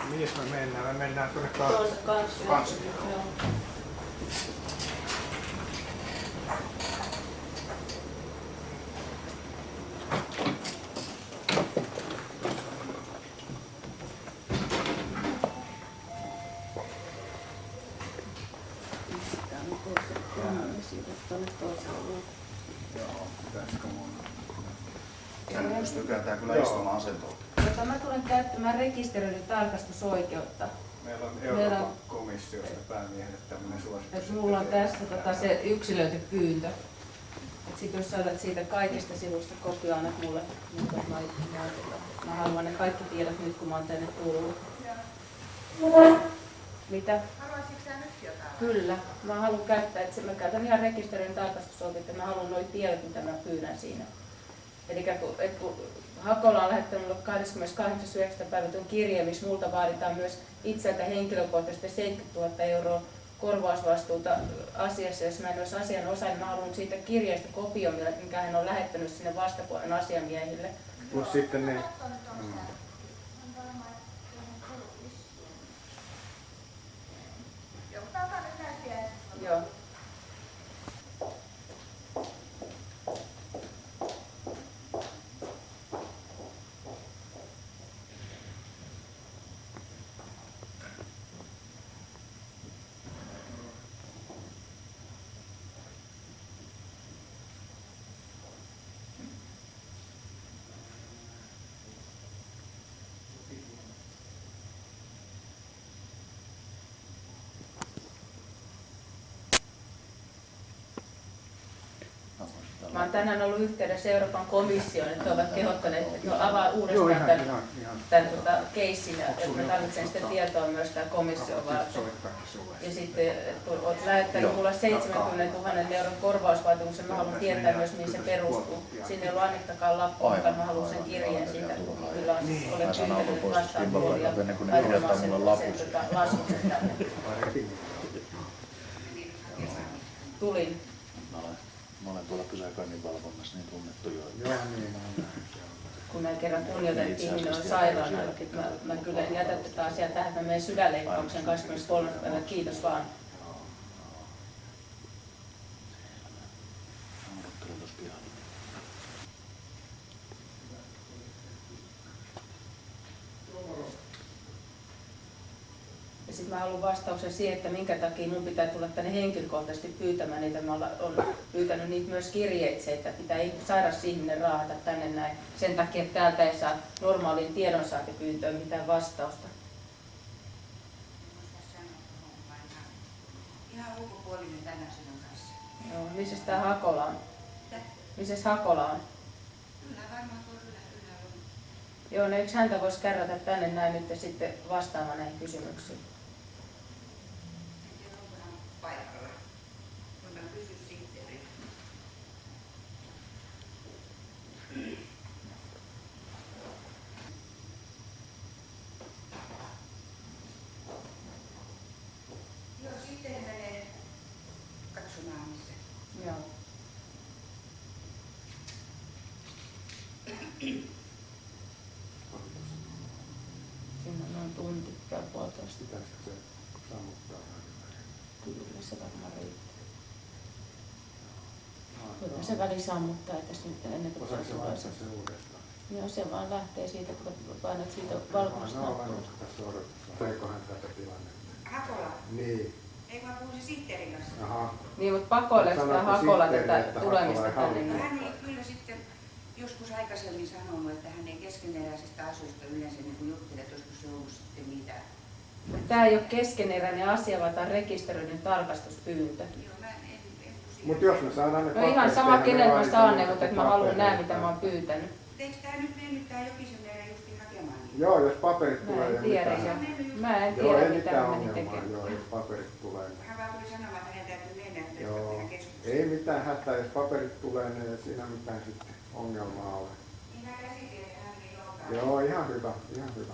Missä me mennään? Me mennään tuonne kansliaan. Pystyykään kyllä istumaan asentoon. Mä tulen käyttämään rekisteröidyn tarkastusoikeutta. Meillä on Euroopan komissiosta päämiehelle tämmöinen suositus. Mulla on tässä se yksilöity pyyntö. Sitten jos saatat siitä kaikista sivuista kopioa, annat mulle. Mä haluan ne kaikki tiedot nyt, kun mä oon tänne tullut. Mitä? Haluaisitko sä nyt jotain? Kyllä. Mä haluan käyttää, että mä käytän ihan rekisteröidyn tarkastusoikeutta. Mä haluan noin tiedot, mitä mä pyydän siinä. Eli kun Hakola on lähettänyt mulle 28.9. päivätyn kirjeen, missä multa vaaditaan myös itseltä henkilökohtaisesti 70 000 € korvausvastuuta asiassa, jos mä en olisi asianosainen, mä haluan siitä kirjeestä kopion, mikä hän on lähettänyt sinne vastapuolen asiamiehille. Plus sitten ne... Joo. Mä oon tänään ollut yhteydessä Euroopan komissioon, että he ovat kehottaneet, että he avaa uudestaan tämän keissin, että mä tarvitsen sitä tietoa myös tämän komission varten. Ja sitten, kun olet lähettänyt mulle 70 000 € korvausvaatimuksen, mä haluan tietää myös, mihin se perustuu. Siinä ei ollut annettakaan lappua, mutta mä haluan sen kirjeen siitä, kun kyllä olen pyytänyt vastaantuloa ja aivomaan sen laskun sen tänne. Tulin. Mä olen tuolla pysäköinnin valvonnassa niin tunnettu jo. Joo, niin on. Kun me kerran kunnioitettiin, niin on sairaana. Mä kyllä en jätä tätä asiaa tähän, että mä menen sydänleikkaukseen 23. päivä. Kiitos vaan. Ja sitten mä haluan vastauksen siihen, että minkä takia mun pitää tulla tänne henkilökohtaisesti pyytämään niitä. Mä olen pyytänyt niitä myös kirjeitse, että pitää sairas ihminen raahata tänne näin. Sen takia, että täältä ei saa normaaliin tiedonsaantipyyntöön mitään vastausta. Ihan ulkopuolinen tänään sinun kanssa. Joo, missä tää Hakola on? Missä Hakola on? Kyllä varmaan tuolla ylä on. Joo, no yksi häntä voisi kärrätä tänne näin nyt ja sitten vastaamaan näihin kysymyksiin. En tiedä, onko hän paikalla. Voidaan kysyä sihteeriltä. Joo, sitten menee katsomaan missä. Joo. Siinä on noin tunti tai puolitoista. Pitäisikö se sammuttaa? Kyllä se varmaan riittää. Kyllä se väli sammuttaa, että tässä nyt ennen kuin Osaatko se tulee laittaa se uudestaan? Joo, se vaan lähtee siitä, kun painat siitä valkoista No, nappulaa. varmasti tässä odottaa. Teikohan tätä tilannetta? Hakola. Niin. Ei vaan puhuisi sihteerin kanssa. Aha. Niin, mutta pakoileeko sitä Hakola tätä tulemista tänne? Hän ei kyllä sitten joskus aikaisemmin sanonut, että hän ei keskeneräisistä asioista yleensä niin juttele, että joskus se on ollut sitten niitä. Tämä ei ole keskeneräinen asia, vaan tämä on rekisteröidyn tarkastuspyyntö. Joo, mä en Mutta jos me saadaan ne No ihan sama keneltä mä saan ne, mutta mä haluan nähdä mitä mä oon pyytänyt. Eikö tää nyt mennyt tää Jokisen meidän justiin hakemaan niitä? Joo, jos paperit Mä tulee en ja tiedä mitään. jo. Mä en Joo, tiedä ei mitä mitään mä menin ongelmaa, tekemään. joo, jos paperit tulee. Hän vaan tuli sanomaan, että hänen täytyy mennä, että Joo, tehdään keskustelua. ei mitään hätää, jos paperit tulee, niin ei siinä mitään sitten ongelmaa ole. Niin hän käsitti, että hän ei loukaa. Joo, ihan hyvä, ihan hyvä.